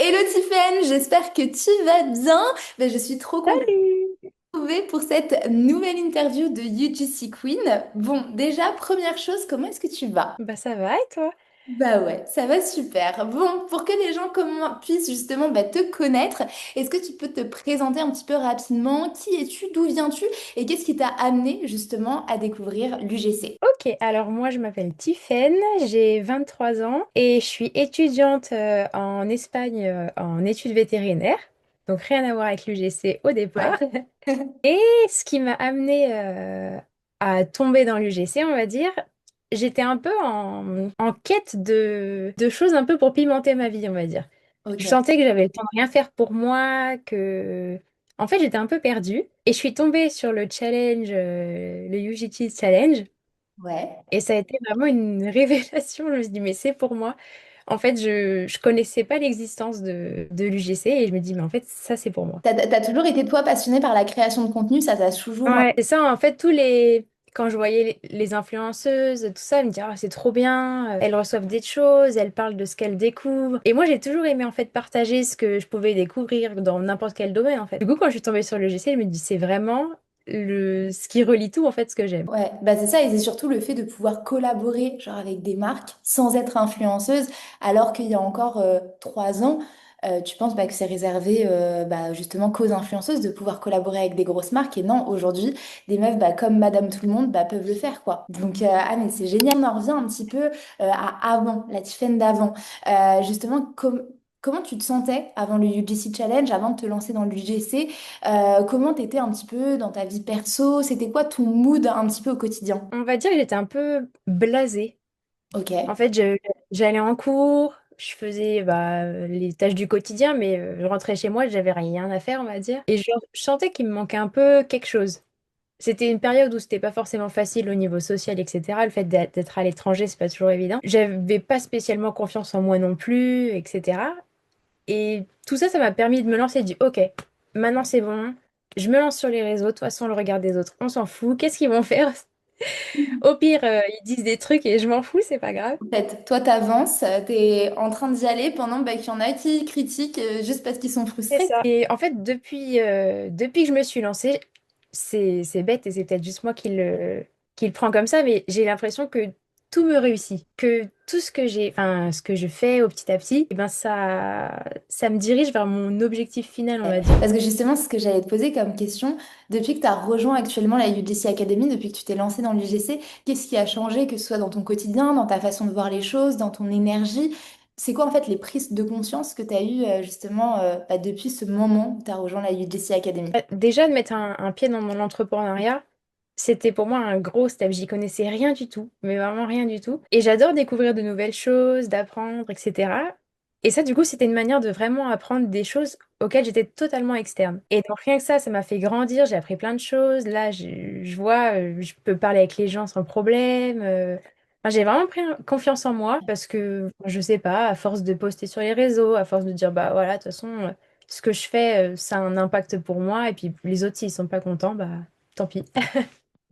Hello Tiffen, j'espère que tu vas bien. Je suis trop contente Salut! de te retrouver pour cette nouvelle interview de UGC Queen. Bon, déjà, première chose, comment est-ce que tu vas? Bah ça va et toi? Bah ouais, ça va super. Bon, pour que les gens puissent justement te connaître, est-ce que tu peux te présenter un petit peu rapidement? Qui es-tu? D'où viens-tu? Et qu'est-ce qui t'a amené justement à découvrir l'UGC? Ok, alors moi je m'appelle Tiffaine, j'ai 23 ans et je suis étudiante en Espagne en études vétérinaires. Donc rien à voir avec l'UGC au départ. Ouais. Et ce qui m'a amenée à tomber dans l'UGC, on va dire, j'étais un peu en quête de choses un peu pour pimenter ma vie, on va dire. Je Ok. sentais que j'avais le temps de rien faire pour moi, que... En fait, j'étais un peu perdue. Et je suis tombée sur le challenge, le UGT Challenge. Ouais. Et ça a été vraiment une révélation. Je me suis dit, mais c'est pour moi. En fait, je connaissais pas l'existence de l'UGC et je me dis, mais en fait, ça, c'est pour moi. T'as toujours été toi passionné par la création de contenu, ça t'a toujours... Ouais, c'est ça, en fait, tous les... Quand je voyais les influenceuses, tout ça, je me disais, ah, c'est trop bien, elles reçoivent des choses, elles parlent de ce qu'elles découvrent. Et moi, j'ai toujours aimé, en fait, partager ce que je pouvais découvrir dans n'importe quel domaine, en fait. Du coup, quand je suis tombée sur le GC, je me dis, c'est vraiment ce qui relie tout, en fait, ce que j'aime. Ouais, bah c'est ça, et c'est surtout le fait de pouvoir collaborer genre avec des marques sans être influenceuse, alors qu'il y a encore 3 ans, tu penses que c'est réservé justement qu'aux influenceuses de pouvoir collaborer avec des grosses marques, et non, aujourd'hui, des meufs comme Madame Tout le Monde peuvent le faire, quoi. Donc, ah mais c'est génial, on en revient un petit peu à avant, la Tiffen d'avant. Justement, comment tu te sentais avant le UGC Challenge, avant de te lancer dans l'UGC? Comment t'étais un petit peu dans ta vie perso? C'était quoi ton mood un petit peu au quotidien? On va dire que j'étais un peu blasée. Ok. En fait, j'allais en cours, je faisais les tâches du quotidien, mais je rentrais chez moi, j'avais rien à faire, on va dire. Et je sentais qu'il me manquait un peu quelque chose. C'était une période où c'était pas forcément facile au niveau social, etc. Le fait d'être à l'étranger, c'est pas toujours évident. J'avais pas spécialement confiance en moi non plus, etc. Et tout ça, ça m'a permis de me lancer et de dire, ok, maintenant c'est bon, je me lance sur les réseaux, de toute façon, le regard des autres, on s'en fout, qu'est-ce qu'ils vont faire? Au pire, ils disent des trucs et je m'en fous, c'est pas grave. En fait, toi, t'avances, t'es en train d'y aller pendant qu'il y en a qui critiquent juste parce qu'ils sont C'est frustrés. ça. Et en fait, depuis que je me suis lancée, c'est bête et c'est peut-être juste moi qui le prend comme ça, mais j'ai l'impression que tout me réussit. Que tout ce que enfin, ce que je fais au petit à petit, eh ben ça me dirige vers mon objectif final, on va dire. Parce que justement, c'est ce que j'allais te poser comme question, depuis que tu as rejoint actuellement la UGC Academy, depuis que tu t'es lancé dans l'UGC, qu'est-ce qui a changé, que ce soit dans ton quotidien, dans ta façon de voir les choses, dans ton énergie? C'est quoi en fait les prises de conscience que tu as eues justement depuis ce moment où tu as rejoint la UGC Academy? Déjà, de mettre un pied dans mon entrepreneuriat, c'était pour moi un gros step. J'y connaissais rien du tout, mais vraiment rien du tout. Et j'adore découvrir de nouvelles choses, d'apprendre, etc. Et ça, du coup, c'était une manière de vraiment apprendre des choses auxquelles j'étais totalement externe. Et donc, rien que ça m'a fait grandir. J'ai appris plein de choses. Là, je vois, je peux parler avec les gens sans problème. Enfin, j'ai vraiment pris confiance en moi parce que, je sais pas, à force de poster sur les réseaux, à force de dire, bah voilà, de toute façon, ce que je fais, ça a un impact pour moi. Et puis, les autres, s'ils sont pas contents, bah tant pis.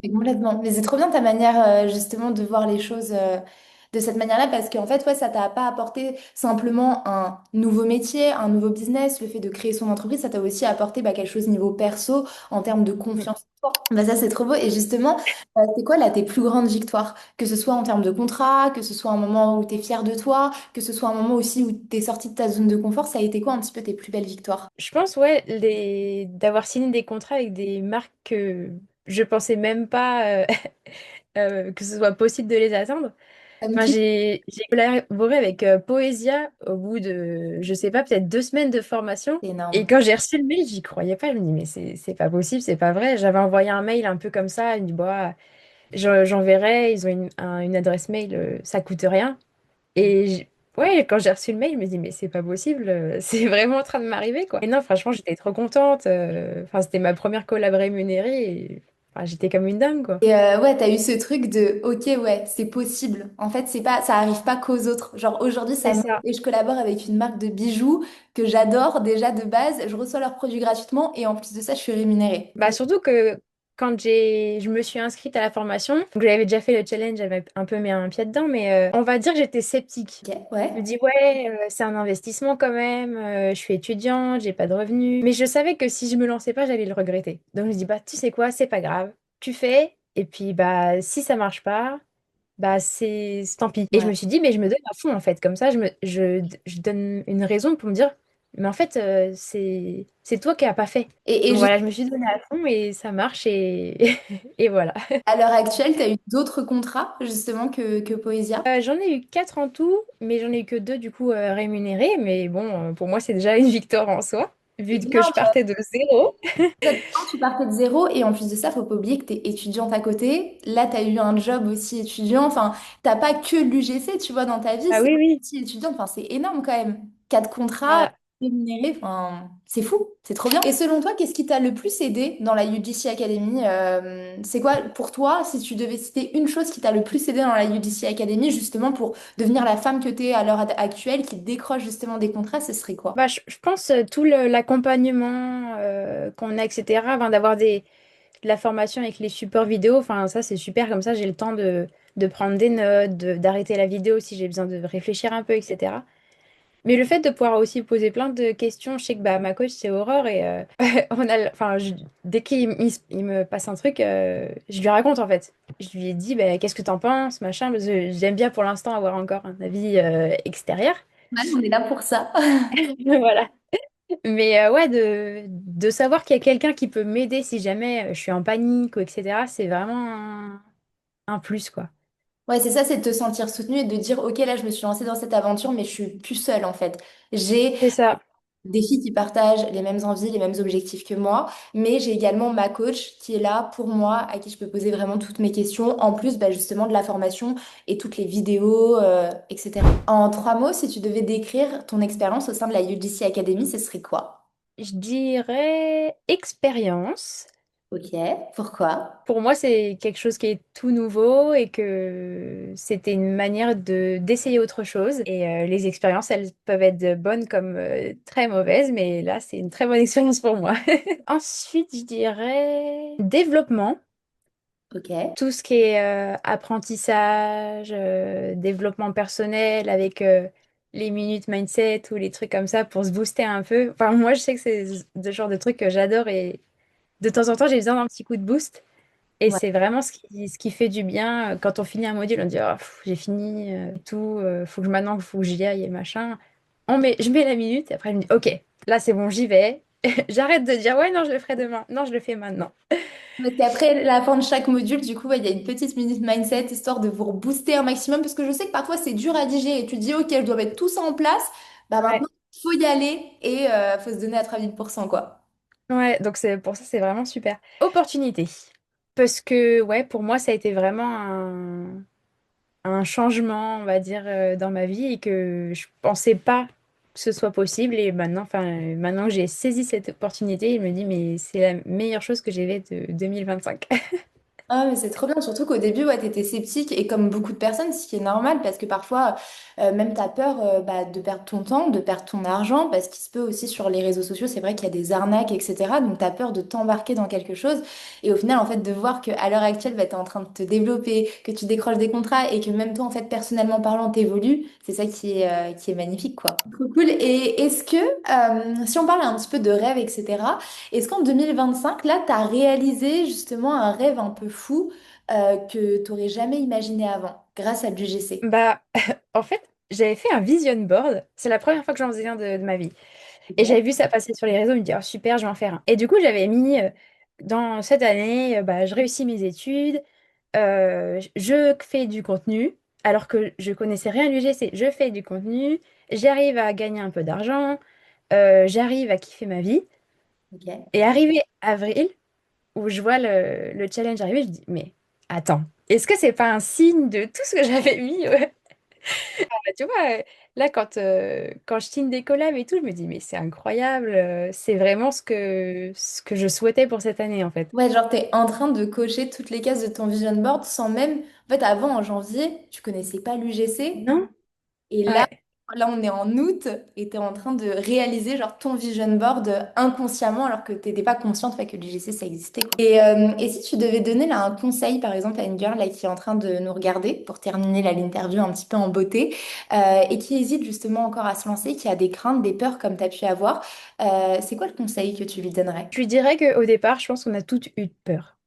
Mais complètement. Mais c'est trop bien ta manière justement de voir les choses de cette manière-là parce qu'en fait, ouais, ça t'a pas apporté simplement un nouveau métier, un nouveau business, le fait de créer son entreprise, ça t'a aussi apporté quelque chose niveau perso en termes de confiance en toi. Ça, c'est trop beau. Et justement, c'est quoi là tes plus grandes victoires? Que ce soit en termes de contrat, que ce soit un moment où tu es fier de toi, que ce soit un moment aussi où tu es sorti de ta zone de confort, ça a été quoi un petit peu tes plus belles victoires? Je pense, ouais, d'avoir signé des contrats avec des marques que je pensais même pas que ce soit possible de les atteindre. Comme Enfin, qui? j'ai collaboré avec Poesia au bout de, je sais pas, peut-être 2 semaines de formation. C'est Et énorme. quand j'ai reçu le mail, j'y croyais pas. Je me dis, mais c'est pas possible, c'est pas vrai. J'avais envoyé un mail un peu comme ça. Je me dis, bah, j'enverrai. Ils ont une adresse mail, ça coûte rien. Et ouais, quand j'ai reçu le mail, je me dis, mais c'est pas possible, c'est vraiment en train de m'arriver, quoi. Et non, franchement, j'étais trop contente. Enfin, c'était ma première collab rémunérée et enfin, j'étais comme une dingue, quoi. Et ouais, t'as eu ce truc de OK, ouais, c'est possible. En fait, c'est pas, ça arrive pas qu'aux autres. Genre aujourd'hui, C'est ça me... ça. Et je collabore avec une marque de bijoux que j'adore déjà de base. Je reçois leurs produits gratuitement et en plus de ça, je suis rémunérée. Bah, surtout que je me suis inscrite à la formation, donc j'avais déjà fait le challenge, j'avais un peu mis un pied dedans, mais on va dire que j'étais sceptique. Ok, Je me ouais. dis, ouais, c'est un investissement quand même, je suis étudiante, j'ai pas de revenus. Mais je savais que si je me lançais pas, j'allais le regretter. Donc je me dis, bah, tu sais quoi, c'est pas grave. Tu fais, et puis, bah, si ça marche pas, bah, c'est tant pis. Et je Ouais. me suis dit, mais je me donne à fond, en fait. Comme ça, je donne une raison pour me dire, mais en fait, c'est toi qui n'as pas fait. Et Donc voilà, je me suis donnée à fond et ça marche et, et voilà. à l'heure actuelle, tu as eu d'autres contrats, justement, que Poesia? J'en ai eu quatre en tout, mais j'en ai eu que deux du coup rémunérés. Mais bon, pour moi, c'est déjà une victoire en soi, vu C'est que je énorme. partais de zéro. Exactement, tu partais de zéro et en plus de ça, faut pas oublier que tu es étudiante à côté. Là, tu as eu un job aussi étudiant. Enfin, t'as pas que l'UGC, tu vois, dans ta vie, Ah c'est oui, oui. aussi étudiante. Enfin, c'est énorme quand même. Quatre contrats Bah, rémunérés, enfin, c'est fou, c'est trop bien. Et selon toi, qu'est-ce qui t'a le plus aidé dans la UGC Academy? C'est quoi pour toi, si tu devais citer une chose qui t'a le plus aidé dans la UGC Academy, justement pour devenir la femme que tu es à l'heure actuelle, qui décroche justement des contrats, ce serait quoi? je pense tout l'accompagnement qu'on a, etc., avant d'avoir de la formation avec les supports vidéo, enfin ça c'est super, comme ça j'ai le temps de prendre des notes, d'arrêter la vidéo si j'ai besoin de réfléchir un peu, etc. Mais le fait de pouvoir aussi poser plein de questions, je sais que bah, ma coach c'est Aurore et dès il me passe un truc, je lui raconte en fait. Je lui ai dit bah, qu'est-ce que t'en penses, machin, parce que j'aime bien pour l'instant avoir encore un avis extérieur. Ouais, on est là pour ça. Voilà. Mais ouais, de savoir qu'il y a quelqu'un qui peut m'aider si jamais je suis en panique ou etc., c'est vraiment un plus, quoi. Ouais, c'est ça, c'est de te sentir soutenue et de dire, OK, là, je me suis lancée dans cette aventure, mais je suis plus seule, en fait. J'ai C'est ça. des filles qui partagent les mêmes envies, les mêmes objectifs que moi, mais j'ai également ma coach qui est là pour moi, à qui je peux poser vraiment toutes mes questions, en plus, bah, justement, de la formation et toutes les vidéos, etc. En trois mots, si tu devais décrire ton expérience au sein de la UGC Academy, ce serait quoi? Je dirais expérience. OK, pourquoi? Pour moi, c'est quelque chose qui est tout nouveau et que c'était une manière de d'essayer autre chose. Et les expériences, elles peuvent être bonnes comme très mauvaises, mais là, c'est une très bonne expérience pour moi. Ensuite, je dirais développement. OK. Tout ce qui est apprentissage, développement personnel avec les minutes mindset ou les trucs comme ça pour se booster un peu. Enfin, moi, je sais que c'est le genre de truc que j'adore et de temps en temps, j'ai besoin d'un petit coup de boost. Et Ouais. c'est vraiment ce qui fait du bien. Quand on finit un module, on dit oh, pff, j'ai fini tout, faut que maintenant, faut que j'y aille et machin. Je mets la minute et après, je me dis ok, là, c'est bon, j'y vais. J'arrête de dire ouais, non, je le ferai demain. Non, je le fais maintenant. Parce qu'après la fin de chaque module, du coup, ouais, il y a une petite minute mindset histoire de vous rebooster un maximum parce que je sais que parfois c'est dur à digérer et tu te dis, ok, je dois mettre tout ça en place. Bah Ouais. maintenant, il faut y aller et faut se donner à 3000%, quoi. Ouais, donc c'est pour ça c'est vraiment super. Opportunité. Parce que ouais, pour moi ça a été vraiment un changement, on va dire, dans ma vie et que je pensais pas que ce soit possible. Et maintenant, maintenant que j'ai saisi cette opportunité, je me dis mais c'est la meilleure chose que j'ai faite de 2025. Ah, mais c'est trop bien, surtout qu'au début, ouais, t'étais sceptique et comme beaucoup de personnes, ce qui est normal parce que parfois, même t'as peur bah, de perdre ton temps, de perdre ton argent, parce qu'il se peut aussi sur les réseaux sociaux, c'est vrai qu'il y a des arnaques, etc. Donc t'as peur de t'embarquer dans quelque chose et au final, en fait, de voir qu'à l'heure actuelle, bah, t'es en train de te développer, que tu décroches des contrats et que même toi, en fait, personnellement parlant, t'évolues, c'est ça qui est magnifique, quoi. Trop cool. Et est-ce que, si on parle un petit peu de rêve, etc., est-ce qu'en 2025, là, tu as réalisé justement un rêve un peu fou que tu n'aurais jamais imaginé avant, grâce à l'UGC? Bah, en fait, j'avais fait un vision board. C'est la première fois que j'en faisais un de ma vie. Et j'avais Ok. vu ça passer sur les réseaux, je me dis, oh super, je vais en faire un. Et du coup, j'avais mis dans cette année, bah, je réussis mes études, je fais du contenu, alors que je connaissais rien à l'UGC. Je fais du contenu, j'arrive à gagner un peu d'argent, j'arrive à kiffer ma vie. Ok. Et arrivé avril, où je vois le challenge arriver, je dis, mais attends, est-ce que c'est pas un signe de tout ce que j'avais mis tu vois, là, quand je signe des collabs et tout, je me dis, mais c'est incroyable, c'est vraiment ce que je souhaitais pour cette année, en fait. Ouais, genre, tu es en train de cocher toutes les cases de ton vision board sans même. En fait, avant, en janvier, tu connaissais pas l'UGC. Non? Et là, Ouais. Là, on est en août et tu es en train de réaliser genre ton vision board inconsciemment alors que tu n'étais pas consciente fait, que l'IGC ça existait, quoi. Et si tu devais donner là un conseil par exemple à une girl là, qui est en train de nous regarder pour terminer là, l'interview un petit peu en beauté et qui hésite justement encore à se lancer, qui a des craintes, des peurs comme tu as pu avoir, c'est quoi le conseil que tu lui donnerais? Je lui dirais qu'au départ, je pense qu'on a toutes eu peur.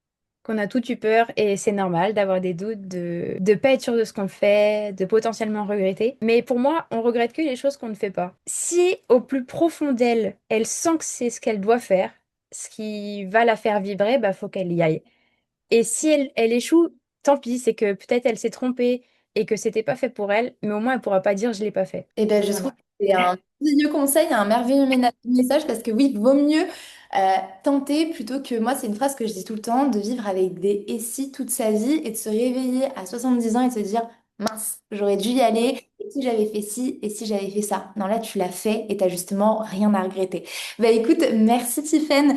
Qu'on a toutes eu peur et c'est normal d'avoir des doutes, de pas être sûr de ce qu'on fait, de potentiellement regretter. Mais pour moi, on regrette que les choses qu'on ne fait pas. Si au plus profond d'elle, elle sent que c'est ce qu'elle doit faire, ce qui va la faire vibrer, bah faut qu'elle y aille. Et si elle échoue, tant pis, c'est que peut-être elle s'est trompée et que c'était pas fait pour elle, mais au moins elle pourra pas dire je l'ai pas fait. Eh ben, je trouve Voilà. que c'est un merveilleux conseil, un merveilleux message parce que oui, vaut mieux tenter plutôt que moi, c'est une phrase que je dis tout le temps, de vivre avec des et si toute sa vie et de se réveiller à 70 ans et de se dire mince, j'aurais dû y aller et si j'avais fait ci et si j'avais fait ça. Non, là, tu l'as fait et t'as justement rien à regretter. Bah écoute, merci Tiffaine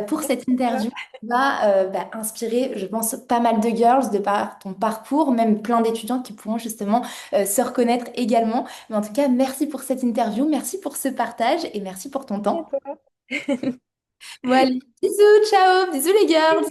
pour cette interview. Qui va inspirer, je pense, pas mal de girls de par ton parcours, même plein d'étudiants qui pourront justement se reconnaître également. Mais en tout cas, merci pour cette interview, merci pour ce partage et merci pour ton Et à temps. toi. Bon, allez, bisous, ciao, bisous les girls.